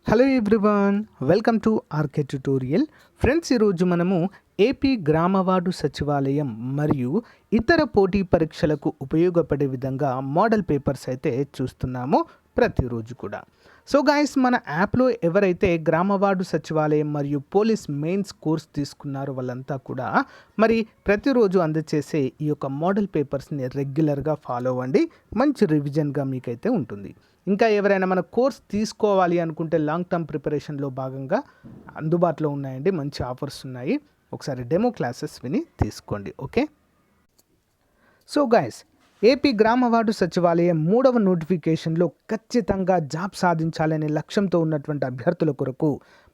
Hello everyone, welcome to RK tutorial. Friends, ఈరోజు మనము AP గ్రామవార్డు సచివాలయం మరియు ఇతర పోటీ పరీక్షలకు ఉపయోగపడే విధంగా మోడల్ పేపర్స్ అయితే చూస్తున్నాము ప్రతిరోజు కూడా. సో గాయస్, మన యాప్లో ఎవరైతే గ్రామవార్డు సచివాలయం మరియు పోలీస్ మెయిన్స్ కోర్స్ తీసుకున్నారో వాళ్ళంతా కూడా మరి ప్రతిరోజు అందచేసే ఈ యొక్క మోడల్ పేపర్స్ని రెగ్యులర్గా ఫాలో అవ్వండి. మంచి రివిజన్గా మీకైతే ఉంటుంది. ఇంకా ఎవరైనా మన కోర్స్ తీసుకోవాలి అనుకుంటే లాంగ్ టర్మ్ ప్రిపరేషన్లో భాగంగా అందుబాటులో ఉన్నాయండి, మంచి ఆఫర్స్ ఉన్నాయి. ఒకసారి డెమో క్లాసెస్ విని తీసుకోండి. ఓకే. సో గైస్, ఏపీ గ్రామవార్డు సచివాలయం 3వ నోటిఫికేషన్లో ఖచ్చితంగా జాబ్ సాధించాలనే లక్ష్యంతో ఉన్నటువంటి అభ్యర్థుల కొరకు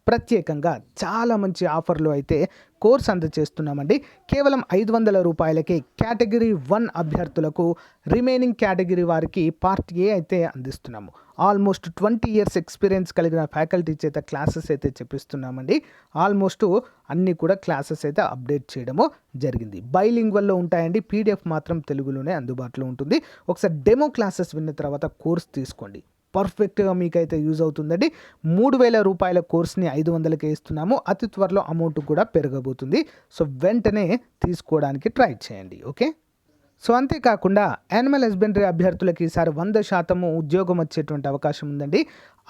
ప్రత్యేకంగా చాలా మంచి ఆఫర్లు అయితే కోర్స్ అందజేస్తున్నామండి. కేవలం 500 రూపాయలకే కేటగిరీ 1 అభ్యర్థులకు, రిమైనింగ్ కేటగిరీ వారికి పార్ట్ ఏ అయితే అందిస్తున్నాము. ఆల్మోస్ట్ 20 ఇయర్స్ ఎక్స్పీరియన్స్ కలిగిన ఫ్యాకల్టీ చేత క్లాసెస్ అయితే చెప్పిస్తున్నామండి. ఆల్మోస్ట్ అన్నీ కూడా క్లాసెస్ అయితే అప్డేట్ చేయడము జరిగింది. బైలింగ్వల్లో ఉంటాయండి. పీడిఎఫ్ మాత్రం తెలుగులోనే అందుబాటులో ఉంటుంది. ఒకసారి డెమో క్లాసెస్ విన్న తర్వాత కోర్స్ తీసుకోండి. పర్ఫెక్ట్గా మీకైతే యూజ్ అవుతుందండి. 3000 రూపాయల కోర్స్ని 500కే ఇస్తున్నాము. అతి త్వరలో అమౌంట్ కూడా పెరగబోతుంది. సో వెంటనే తీసుకోవడానికి ట్రై చేయండి. ఓకే. సో అంతేకాకుండా యానిమల్ హస్బెండరీ అభ్యర్థులకి ఈసారి 100% ఉద్యోగం వచ్చేటువంటి అవకాశం ఉందండి.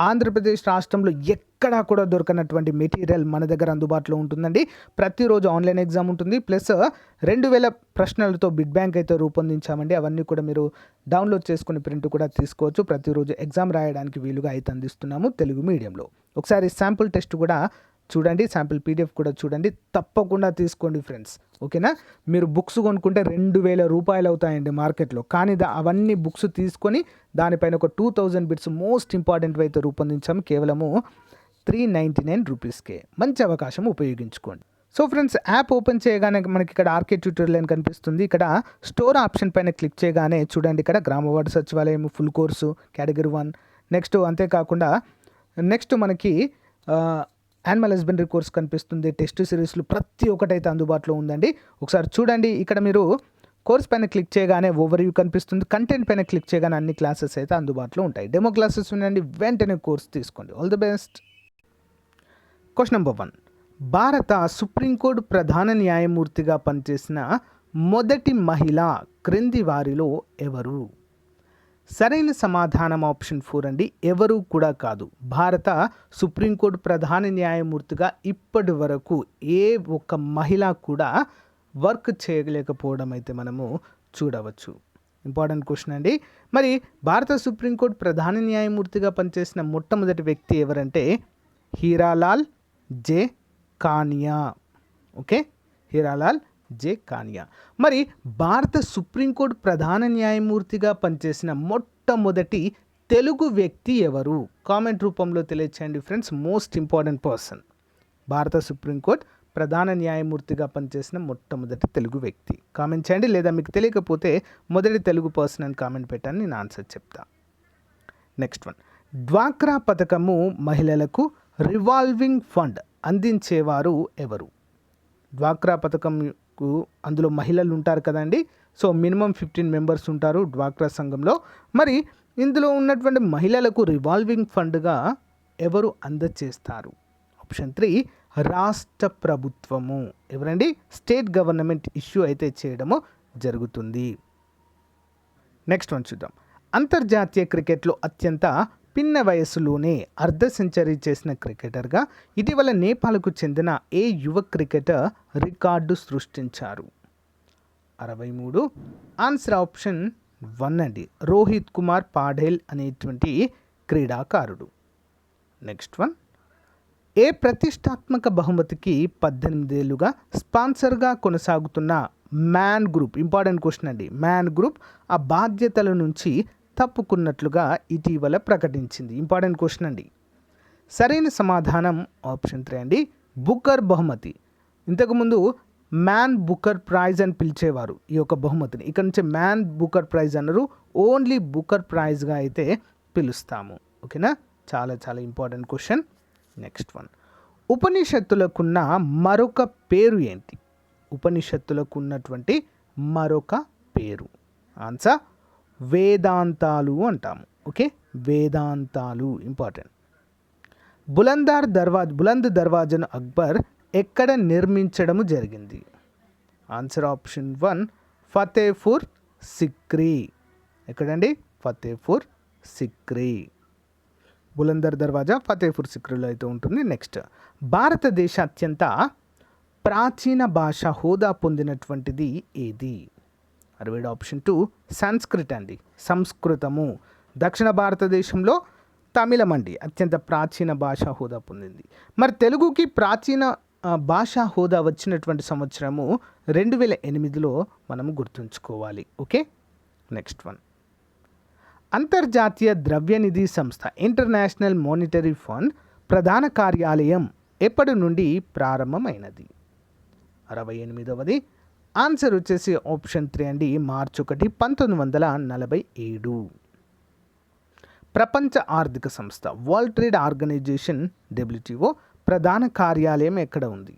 ఆంధ్రప్రదేశ్ రాష్ట్రంలో ఎక్కడా కూడా దొరకనటువంటి మెటీరియల్ మన దగ్గర అందుబాటులో ఉంటుందండి. ప్రతిరోజు ఆన్లైన్ ఎగ్జామ్ ఉంటుంది. ప్లస్ 2000 ప్రశ్నలతో బిడ్ బ్యాంక్ అయితే రూపొందించామండి. అవన్నీ కూడా మీరు డౌన్లోడ్ చేసుకుని ప్రింట్ కూడా తీసుకోవచ్చు. ప్రతిరోజు ఎగ్జామ్ రాయడానికి వీలుగా అయితే అందిస్తున్నాము తెలుగు మీడియంలో. ఒకసారి శాంపుల్ టెస్ట్ కూడా చూడండి, శాంపిల్ పీడిఎఫ్ కూడా చూడండి. తప్పకుండా తీసుకోండి ఫ్రెండ్స్. ఓకేనా. మీరు బుక్స్ కొనుక్కుంటే 2000 రూపాయలు అవుతాయండి మార్కెట్లో. కానీ అవన్నీ బుక్స్ తీసుకొని దానిపైన ఒక 2000 బిట్స్ మోస్ట్ ఇంపార్టెంట్ అయితే రూపొందించాము. కేవలము 399 రూపీస్కే. మంచి అవకాశం, ఉపయోగించుకోండి. సో ఫ్రెండ్స్, యాప్ ఓపెన్ చేయగానే మనకి ఇక్కడ ఆర్కే ట్యూటోరియల్ అని కనిపిస్తుంది. ఇక్కడ స్టోర్ ఆప్షన్ పైన క్లిక్ చేయగానే చూడండి, ఇక్కడ గ్రామవార్డు సచివాలయం ఫుల్ కోర్సు కేటగిరీ 1. నెక్స్ట్ అంతేకాకుండా నెక్స్ట్ మనకి యానిమల్ హస్బెండరీ కోర్స్ కనిపిస్తుంది. టెస్ట్ సిరీస్లు ప్రతి ఒక్కటైతే అందుబాటులో ఉందండి. ఒకసారి చూడండి, ఇక్కడ మీరు కోర్స్ పైన క్లిక్ చేయగానే ఓవర్వ్యూ కనిపిస్తుంది. కంటెంట్ పైన క్లిక్ చేయగానే అన్ని క్లాసెస్ అయితే అందుబాటులో ఉంటాయి. డెమో క్లాసెస్ ఉండండి, వెంటనే కోర్స్ తీసుకోండి. All the best. Question number 1. భారత సుప్రీంకోర్టు ప్రధాన న్యాయమూర్తిగా పనిచేసిన మొదటి మహిళ క్రింది వారిలో ఎవరు? సరైన సమాధానం ఆప్షన్ 4 అండి. ఎవరు కూడా కాదు. భారత సుప్రీంకోర్టు ప్రధాన న్యాయమూర్తిగా ఇప్పటి వరకు ఏ ఒక్క మహిళ కూడా వర్క్ చేయలేకపోవడం అయితే మనము చూడవచ్చు. ఇంపార్టెంట్ క్వశ్చన్ అండి. మరి భారత సుప్రీంకోర్టు ప్రధాన న్యాయమూర్తిగా పనిచేసిన మొట్టమొదటి వ్యక్తి ఎవరంటే హీరాలాల్ జే కానియా. ఓకే, హీరాలాల్ జే కానియా. మరి భారత సుప్రీంకోర్టు ప్రధాన న్యాయమూర్తిగా పనిచేసిన మొట్టమొదటి తెలుగు వ్యక్తి ఎవరు? కామెంట్ రూపంలో తెలియచేయండి ఫ్రెండ్స్. Most important person. భారత సుప్రీంకోర్టు ప్రధాన న్యాయమూర్తిగా పనిచేసిన మొట్టమొదటి తెలుగు వ్యక్తి కామెంట్ చేయండి. లేదా మీకు తెలియకపోతే మొదటి తెలుగు పర్సన్ అని కామెంట్ పెట్టండి, నేను ఆన్సర్ చెప్తా. నెక్స్ట్ 1. డ్వాక్రా పథకము మహిళలకు రివాల్వింగ్ ఫండ్ అందించేవారు ఎవరు? డ్వాక్రా పథకంకు అందులో మహిళలు ఉంటారు కదండి. సో మినిమం 15 మెంబర్స్ ఉంటారు డ్వాక్రా సంఘంలో. మరి ఇందులో ఉన్నటువంటి మహిళలకు రివాల్వింగ్ ఫండ్గా ఎవరు అందజేస్తారు? ఆప్షన్ 3, రాష్ట్ర ప్రభుత్వము. ఎవరండి? స్టేట్ గవర్నమెంట్ ఇష్యూ అయితే చేయడము జరుగుతుంది. నెక్స్ట్ 1 చూద్దాం. అంతర్జాతీయ క్రికెట్లో అత్యంత పిన్న వయస్సులోనే అర్ధ సెంచరీ చేసిన క్రికెటర్గా ఇటీవల నేపాల్కు చెందిన ఏ యువ క్రికెటర్ రికార్డు సృష్టించారు? 63. ఆన్సర్ ఆప్షన్ 1 అండి. రోహిత్ కుమార్ పాఢేల్ అనేటువంటి క్రీడాకారుడు. నెక్స్ట్ 1. ఏ ప్రతిష్టాత్మక బహుమతికి 18 ఏళ్లుగా స్పాన్సర్గా కొనసాగుతున్న మ్యాన్ గ్రూప్, ఇంపార్టెంట్ క్వశ్చన్ అండి, మ్యాన్ గ్రూప్ ఆ బాధ్యతల నుంచి తప్పుకున్నట్లుగా ఇటీవల ప్రకటించింది? ఇంపార్టెంట్ క్వశ్చన్ అండి. సరైన సమాధానం ఆప్షన్ 3 అండి, బుకర్ బహుమతి. ఇంతకుముందు మ్యాన్ బుకర్ ప్రైజ్ అని పిలిచేవారు ఈ యొక్క బహుమతిని. ఇక్కడ నుంచి మ్యాన్ బుకర్ ప్రైజ్ అన్నారు. ఓన్లీ బుకర్ ప్రైజ్గా అయితే పిలుస్తాము. ఓకేనా. చాలా చాలా ఇంపార్టెంట్ క్వశ్చన్. నెక్స్ట్ 1. ఉపనిషత్తులకున్న మరొక పేరు ఏంటి? ఉపనిషత్తులకు ఉన్నటువంటి మరొక పేరు. ఆన్సర్ వేదాంతాలు అంటాము. ఓకే, వేదాంతాలు ఇంపార్టెంట్. బులంద్ దర్వాజను అక్బర్ ఎక్కడ నిర్మించడము జరిగింది? Answer option 1 Fatehpur Sikri. ఎక్కడండి? ఫతేపూర్ సిక్రీ. బులందర్ దర్వాజా ఫతేపూర్ సిక్రీలో అయితే ఉంటుంది. నెక్స్ట్, భారతదేశ అత్యంత ప్రాచీన భాష హోదా పొందినటువంటిది ఏది? 67 ఆప్షన్ 2 సంస్కృత్ అండి, సంస్కృతము. దక్షిణ భారతదేశంలో తమిళం అండి అత్యంత ప్రాచీన భాషా హోదా పొందింది. మరి తెలుగుకి ప్రాచీన భాషా హోదా వచ్చినటువంటి సంవత్సరము 2008లో మనము గుర్తుంచుకోవాలి. Okay, next one. అంతర్జాతీయ ద్రవ్యనిధి సంస్థ ఇంటర్నేషనల్ మానిటరీ ఫండ్ ప్రధాన కార్యాలయం ఎప్పటి నుండి ప్రారంభమైనది? 68వది. ఆన్సర్ వచ్చేసి ఆప్షన్ 3 అండి, మార్చి 1, 1947. ప్రపంచ ఆర్థిక సంస్థ వరల్డ్ ట్రేడ్ ఆర్గనైజేషన్ WTO ప్రధాన కార్యాలయం ఎక్కడ ఉంది?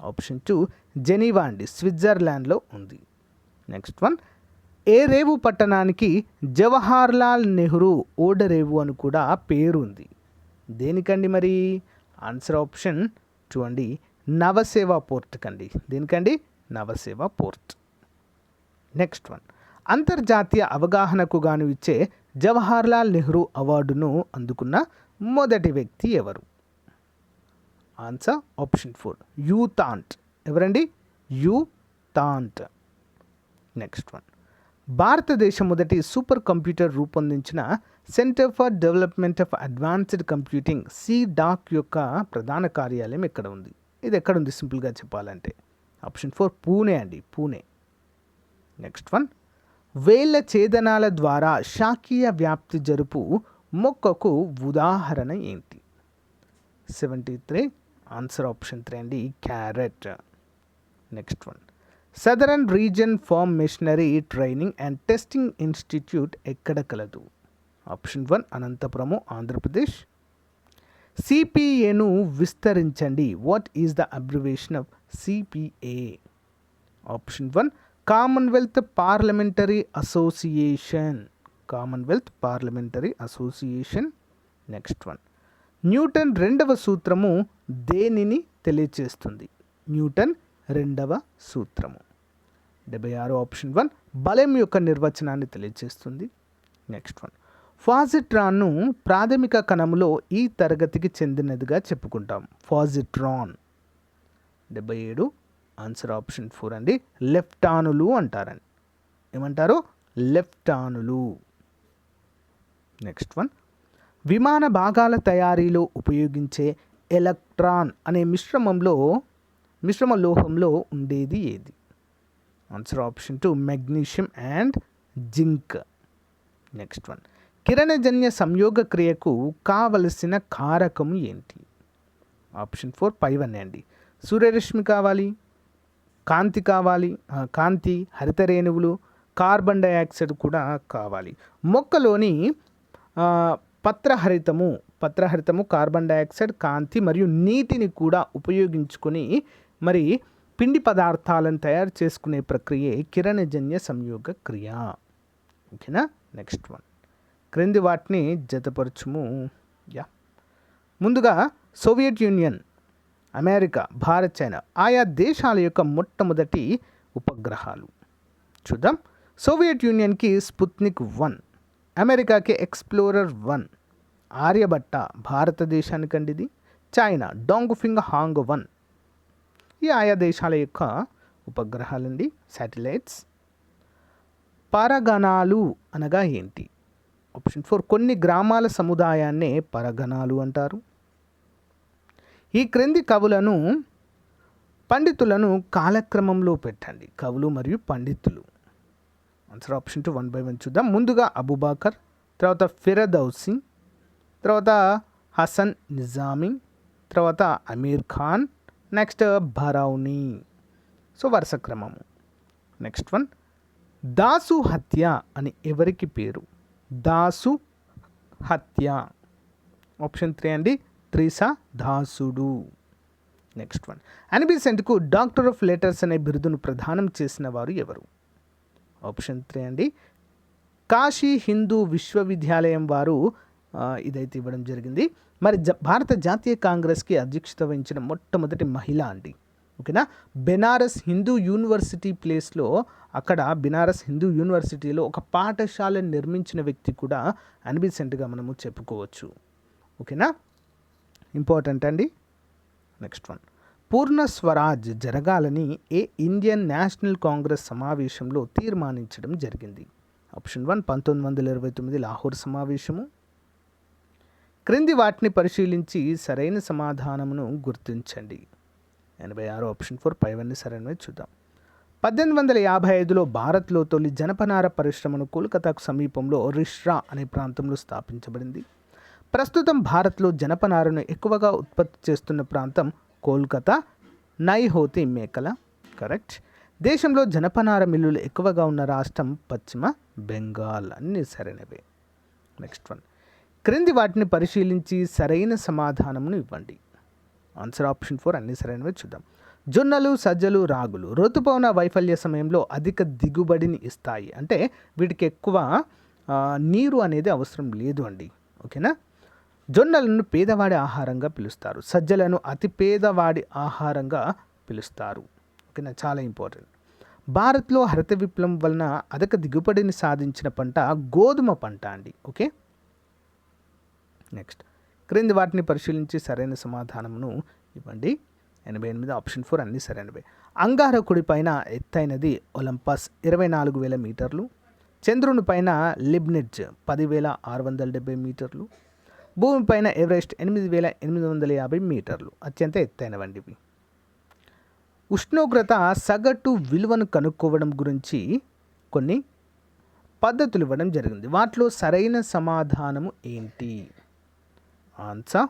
ఆప్షన్ 2 జెనీవా అండి, స్విట్జర్లాండ్లో ఉంది. Next one. ఏ రేవు పట్టణానికి జవహర్లాల్ నెహ్రూ ఓడరేవు అని కూడా పేరు ఉంది? దేనికండి మరి? ఆన్సర్ ఆప్షన్ 2 అండి, నవసేవా పోర్ట్ కండి. దేనికండి? నవసేవా పోర్ట్. Next one. అంతర్జాతీయ అవగాహనకు గాను ఇచ్చే జవహర్లాల్ నెహ్రూ అవార్డును అందుకున్న మొదటి వ్యక్తి ఎవరు? Answer option 4 U Thant. ఎవరండి? యూతాంట్. Next one. భారతదేశం మొదటి సూపర్ కంప్యూటర్ రూపొందించిన centre for development of advanced computing CDAC యొక్క ప్రధాన కార్యాలయం ఎక్కడ ఉంది? ఇది ఎక్కడ ఉంది సింపుల్గా చెప్పాలంటే? ఆప్షన్ 4 పూణే అండి, పూణే. Next one. వేళ్ళ ఛేదనాల ద్వారా శాఖీయ వ్యాప్తి జరుపు మొక్కకు ఉదాహరణ ఏంటి? 73. ఆన్సర్ ఆప్షన్ 3 అండి, carrot. Next one. Southern reason form machinery training and testing institute ఎక్కడ కలదు? ఆప్షన్ 1 అనంతపురము, ఆంధ్రప్రదేశ్. CPAను విస్తరించండి. What is the abbreviation of CPA? Option 1 Commonwealth parliamentary association. Commonwealth parliamentary association. Next one. Newton రెండవ సూత్రము దేనిని తెలియచేస్తుంది? న్యూటన్ రెండవ సూత్రము 76 ఆప్షన్ 1 బలం యొక్క నిర్వచనాన్ని తెలియచేస్తుంది. Next one. ఫాజిట్రాన్ను ప్రాథమిక కణములో ఈ తరగతికి చెందినదిగా చెప్పుకుంటాం. ఫాజిట్రాన్ 77. ఆన్సర్ ఆప్షన్ 4 అండి, లెఫ్టానులు అంటారండి. ఏమంటారు? లెఫ్టానులు. Next one. విమాన భాగాల తయారీలో ఉపయోగించే ఎలక్ట్రాన్ అనే మిశ్రమ లోహంలో ఉండేది ఏది? Answer option 2 magnesium and zinc. Next one. కిరణజన్య సంయోగ క్రియకు కావలసిన కారకము ఏంటి? ఆప్షన్ 4 పైవన్నీ అండి. సూర్యరశ్మి కావాలి, కాంతి కావాలి, కాంతి, హరితరేణువులు, కార్బన్ డైఆక్సైడ్ కూడా కావాలి. మొక్కలోని పత్రహరితము కార్బన్ డైఆక్సైడ్, కాంతి మరియు నీటిని కూడా ఉపయోగించుకొని మరి పిండి పదార్థాలను తయారు చేసుకునే ప్రక్రియే కిరణజన్య సంయోగ క్రియ. ఓకేనా? Next one. క్రింది వాటిని జతపరచుము. ముందుగా Soviet union, America, Bharat, China ఆయా దేశాల యొక్క మొట్టమొదటి ఉపగ్రహాలు చూద్దాం. సోవియట్ యూనియన్కి స్పుత్నిక్ 1, అమెరికాకి ఎక్స్ప్లోరర్ 1, ఆర్యభట్ట భారతదేశానికి అండి ఇది. China Dongfang Hong 1. ఈ ఆయా దేశాల యొక్క ఉపగ్రహాలండి, శాటిలైట్స్. పరగణాలు అనగా ఏంటి? ఆప్షన్ 4 కొన్ని గ్రామాల సముదాయాన్నే పరగణాలు అంటారు. ఈ క్రింది పండితులను కాలక్రమంలో పెట్టండి. కవులు మరియు పండితులు. ఆన్సర్ ఆప్షన్ 2 1 by 1 చూద్దాం. ముందుగా అబూబకర్, తర్వాత ఫిరదౌసి, తర్వాత హసన్ నిజామీ, తర్వాత అమీర్ ఖాన్, నెక్స్ట్ భరౌని. సో వరుస క్రమము. Next one. దాసు హత్య అని ఎవరికి పేరు? దాసు హత్య. ఆప్షన్ 3 అండి, త్రిసా దాసుడు. Next one. అనిబిసెంట్కు డాక్టర్ ఆఫ్ లెటర్స్ అనే బిరుదును ప్రదానం చేసిన వారు ఎవరు? ఆప్షన్ 3 అండి, కాశీ హిందూ విశ్వవిద్యాలయం వారు ఇదైతే ఇవ్వడం జరిగింది. మరి భారత జాతీయ కాంగ్రెస్కి అధ్యక్షత వహించిన మొట్టమొదటి మహిళ అండి. ఓకేనా. బెనారస్ హిందూ యూనివర్సిటీ ప్లేస్లో, అక్కడ బెనారస్ హిందూ యూనివర్సిటీలో ఒక పాఠశాలను నిర్మించిన వ్యక్తి కూడా అన్ని బెసెంట్గా మనము చెప్పుకోవచ్చు. ఓకేనా, ఇంపార్టెంట్ అండి. నెక్స్ట్ వన్, పూర్ణ స్వరాజ్ జరగాలని ఏ ఇండియన్ నేషనల్ కాంగ్రెస్ సమావేశంలో తీర్మానించడం జరిగింది? ఆప్షన్ 1 1929 లాహోర్ సమావేశము. క్రింది వాటిని పరిశీలించి సరైన సమాధానమును గుర్తించండి. 86 ఆప్షన్ 4 పైవన్నీ సరైనవి చూద్దాం. 1855లో భారత్లో తొలి జనపనార పరిశ్రమను కోల్కతాకు సమీపంలో రిష్రా అనే ప్రాంతంలో స్థాపించబడింది. ప్రస్తుతం భారత్లో జనపనారను ఎక్కువగా ఉత్పత్తి చేస్తున్న ప్రాంతం కోల్కతా, నైహోతి మేకల. కరెక్ట్. దేశంలో జనపనార మిల్లులు ఎక్కువగా ఉన్న రాష్ట్రం పశ్చిమ బెంగాల్. అన్ని సరైనవే. నెక్స్ట్ వన్, క్రింది వాటిని పరిశీలించి సరైన సమాధానమును ఇవ్వండి. ఆన్సర్ ఆప్షన్ 4 అన్ని సరైనవే చూద్దాం. జొన్నలు, సజ్జలు, రాగులు ఋతుపవన వైఫల్య సమయంలో అధిక దిగుబడిని ఇస్తాయి. అంటే వీటికి ఎక్కువ నీరు అనేది అవసరం లేదు అండి. ఓకేనా. జొన్నలను పేదవాడి ఆహారంగా పిలుస్తారు. సజ్జలను అతి పేదవాడి ఆహారంగా పిలుస్తారు. ఓకేనా, చాలా ఇంపార్టెంట్. భారత్లో హరిత విప్లవం వలన అధిక దిగుబడిని సాధించిన పంట గోధుమ పంట అండి. ఓకే. నెక్స్ట్, క్రింది వాటిని పరిశీలించి సరైన సమాధానమును ఇవ్వండి. 88 ఆప్షన్ 4 అన్ని సరైనవే. అంగారకుడి పైన ఎత్తైనది ఒలంపస్ 24,000 మీటర్లు. చంద్రుని పైన లిబ్నిడ్జ్ 10,670 మీటర్లు. భూమిపైన ఎవరెస్ట్ 8,850 మీటర్లు. అత్యంత ఎత్తైనవండి ఇవి. ఉష్ణోగ్రత సగటు విలువను కనుక్కోవడం గురించి కొన్ని పద్ధతులు ఇవ్వడం జరిగింది. వాటిలో సరైన సమాధానము ఏంటి? ఆన్సర్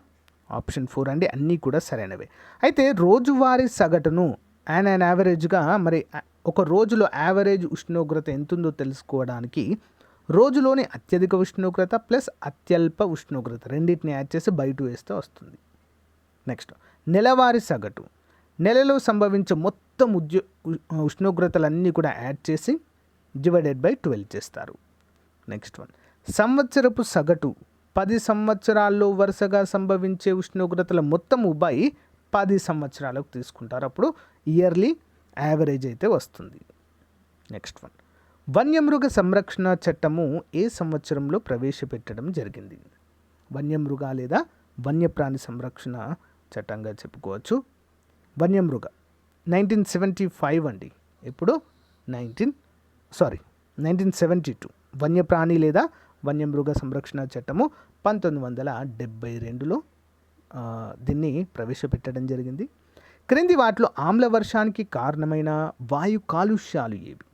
ఆప్షన్ 4 అండి. అన్నీ కూడా సరైనవే. అయితే రోజువారీ సగటును అండ్ యావరేజ్గా, మరి ఒక రోజులో యావరేజ్ ఉష్ణోగ్రత ఎంతుందో తెలుసుకోవడానికి రోజులోని అత్యధిక ఉష్ణోగ్రత ప్లస్ అత్యల్ప ఉష్ణోగ్రత రెండింటిని యాడ్ చేసి బై 2 వేస్తే వస్తుంది. నెక్స్ట్, నెలవారీ సగటు, నెలలో సంభవించే మొత్తం ఉష్ణోగ్రతలన్నీ కూడా యాడ్ చేసి డివైడెడ్ బై 12 చేస్తారు. నెక్స్ట్ వన్, సంవత్సరపు సగటు 10 సంవత్సరాల్లో వరుసగా సంభవించే ఉష్ణోగ్రతల మొత్తము బై 10 సంవత్సరాలకు తీసుకుంటారు. అప్పుడు ఇయర్లీ యావరేజ్ అయితే వస్తుంది. నెక్స్ట్ వన్, వన్యమృగ సంరక్షణ చట్టము ఏ సంవత్సరంలో ప్రవేశపెట్టడం జరిగింది? వన్యమృగ లేదా వన్యప్రాణి సంరక్షణ చట్టంగా చెప్పుకోవచ్చు. వన్యమృగ 1975 అండి. ఇప్పుడు 1972. వన్యప్రాణి లేదా వన్యమృగ సంరక్షణ చట్టము 1972లో దీన్ని ప్రవేశపెట్టడం జరిగింది. క్రింది వాటిలో ఆమ్ల వర్షానికి కారణమైన వాయు కాలుష్యాలు ఏవి?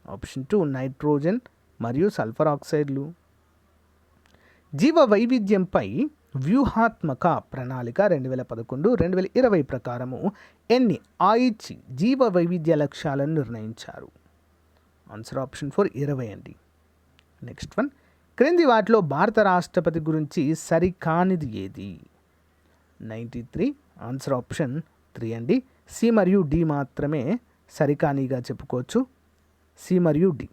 ఆప్షన్ 2 నైట్రోజన్ మరియు సల్ఫర్ ఆక్సైడ్లు. జీవ వైవిధ్యంపై వ్యూహాత్మక ప్రణాళిక 2011-2020 ప్రకారము ఎన్ని ఆయిచి జీవ వైవిధ్య లక్ష్యాలను నిర్ణయించారు? ఆన్సర్ ఆప్షన్ 4 20 అండి. నెక్స్ట్ వన్, క్రింది వాటిలో భారత రాష్ట్రపతి గురించి సరికానిది ఏది? 93. ఆన్సర్ ఆప్షన్ 3 అండి. సి మరియు డి మాత్రమే సరికానిగా చెప్పుకోవచ్చు. సి మరియు డి.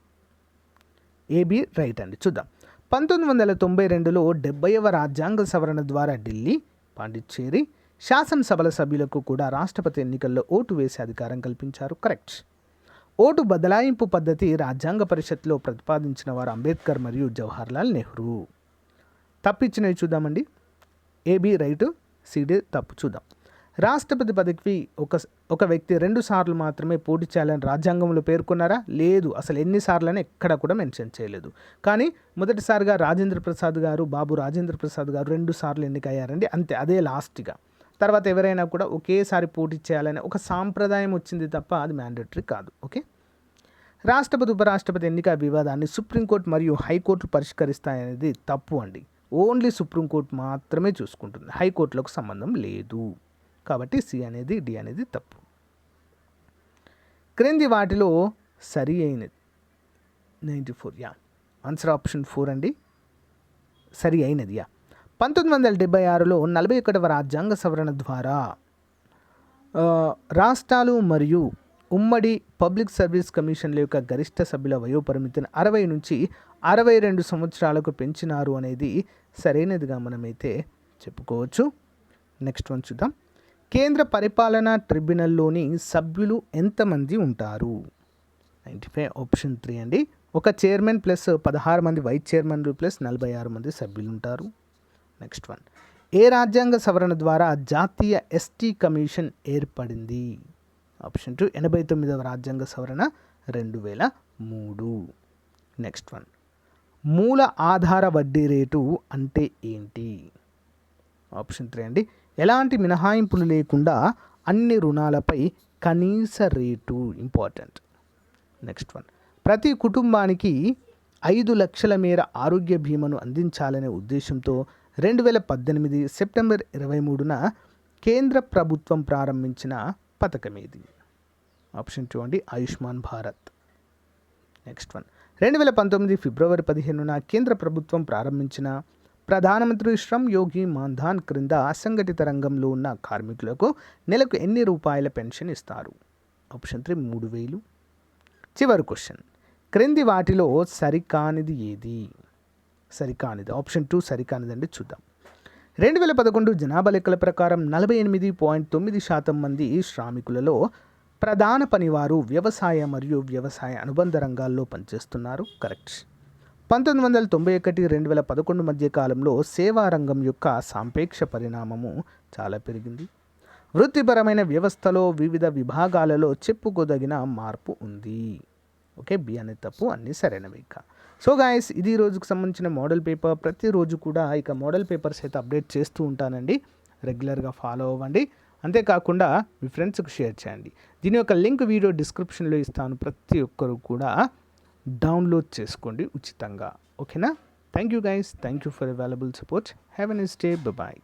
ఏబి రైట్ అండి. చూద్దాం. 1992లో 70వ రాజ్యాంగ సవరణ ద్వారా ఢిల్లీ, పాండిచ్చేరి శాసనసభల సభ్యులకు కూడా రాష్ట్రపతి ఎన్నికల్లో ఓటు వేసే అధికారం కల్పించారు. కరెక్ట్. ఓటు బదలాయింపు పద్ధతి రాజ్యాంగ పరిషత్లో ప్రతిపాదించిన వారు అంబేద్కర్ మరియు జవహర్లాల్ నెహ్రూ. తప్పిచ్చినవి చూద్దామండి. ఏబి రైట్, సిడి తప్పు. చూద్దాం. రాష్ట్రపతి పదవికి ఒక వ్యక్తి 2 సార్లు మాత్రమే పోటీ చేయాలని రాజ్యాంగంలో పేర్కొన్నారా? లేదు. అసలు ఎన్నిసార్లని ఎక్కడ కూడా మెన్షన్ చేయలేదు. కానీ మొదటిసారిగా బాబు రాజేంద్ర ప్రసాద్ గారు 2 సార్లు ఎన్నికయ్యారండి. అంతే, అదే లాస్ట్గా. తర్వాత ఎవరైనా కూడా ఒకేసారి పోటీ చేయాలని ఒక సాంప్రదాయం వచ్చింది తప్ప అది మ్యాండేటరీ కాదు. ఓకే. రాష్ట్రపతి ఉపరాష్ట్రపతి ఎన్నిక వివాదాన్ని సుప్రీంకోర్టు మరియు హైకోర్టు పరిష్కరిస్తాయనేది తప్పు అండి. ఓన్లీ సుప్రీంకోర్టు మాత్రమే చూసుకుంటుంది, హైకోర్టులకు సంబంధం లేదు. కాబట్టి సి అనేది డి అనేది తప్పు. క్రింది వాటిలో సరి అయినది 94. ఆన్సర్ ఆప్షన్ 4 అండి. సరి అయినది 1976లో 41వ రాజ్యాంగ సవరణ ద్వారా రాష్ట్రాలు మరియు ఉమ్మడి పబ్లిక్ సర్వీస్ కమిషన్ల యొక్క గరిష్ట సభ్యుల వయోపరిమితిని 60 నుంచి 62 సంవత్సరాలకు పెంచినారు అనేది సరైనదిగా మనమైతే చెప్పుకోవచ్చు. నెక్స్ట్ వన్ చూద్దాం. కేంద్ర పరిపాలనా ట్రిబ్యునల్లోని సభ్యులు ఎంతమంది ఉంటారు? 95 ఆప్షన్ 3 అండి. ఒక చైర్మన్ ప్లస్ 16 మంది వైస్ చైర్మన్లు ప్లస్ 46 మంది సభ్యులు ఉంటారు. Next one. ఏ రాజ్యాంగ సవరణ ద్వారా జాతీయ ఎస్టీ కమిషన్ ఏర్పడింది? ఆప్షన్ 2 89వ రాజ్యాంగ సవరణ 2003. Next one. మూల ఆధార వడ్డీ రేటు అంటే ఏంటి? ఆప్షన్ 3 అండి. ఎలాంటి మినహాయింపులు లేకుండా అన్ని రుణాలపై కనీస రేటు. ఇంపార్టెంట్. Next one. ప్రతి కుటుంబానికి 5 లక్షల మేర ఆరోగ్య బీమాను అందించాలనే ఉద్దేశంతో 2018 సెప్టెంబర్ 23న కేంద్ర ప్రభుత్వం ప్రారంభించిన పథకం ఏది? ఆప్షన్ 2 అండి. ఆయుష్మాన్ భారత్. Next one. 2019 ఫిబ్రవరి 15న కేంద్ర ప్రభుత్వం ప్రారంభించిన ప్రధానమంత్రి శ్రమ్ యోగి మాన్ధన్ క్రింద అసంఘటిత రంగంలో ఉన్న కార్మికులకు నెలకు ఎన్ని రూపాయల పెన్షన్ ఇస్తారు? ఆప్షన్ 3 3,000. చివరి క్వశ్చన్. క్రింది వాటిలో సరికానిది ఏది? సరికానిది ఆప్షన్ 2 సరికానిదండి. చూద్దాం. 2011 జనాభా లెక్కల ప్రకారం 48.9% మంది శ్రామికులలో ప్రధాన పనివారు వ్యవసాయ మరియు వ్యవసాయ అనుబంధ రంగాల్లో పనిచేస్తున్నారు. కరెక్ట్. 1991-2011 మధ్య కాలంలో సేవా రంగం యొక్క సాపేక్ష పరిణామము చాలా పెరిగింది. వృత్తిపరమైన వ్యవస్థలో వివిధ విభాగాలలో చెప్పుకోదగిన మార్పు ఉంది. ఓకే, బి అనే తప్పు, అన్నీ సరైనవి. ఇక సో గాయస్, ఇది రోజుకు సంబంధించిన మోడల్ పేపర్. ప్రతిరోజు కూడా ఇక మోడల్ పేపర్స్ అయితే అప్డేట్ చేస్తూ ఉంటానండి. రెగ్యులర్గా ఫాలో అవ్వండి. అంతేకాకుండా మీ ఫ్రెండ్స్కి షేర్ చేయండి. దీని యొక్క లింక్ వీడియో డిస్క్రిప్షన్లో ఇస్తాను. ప్రతి ఒక్కరు కూడా డౌన్లోడ్ చేసుకోండి ఉచితంగా. ఓకేనా? Thank you guys. Thank you for available support. Have a nice day. Bye.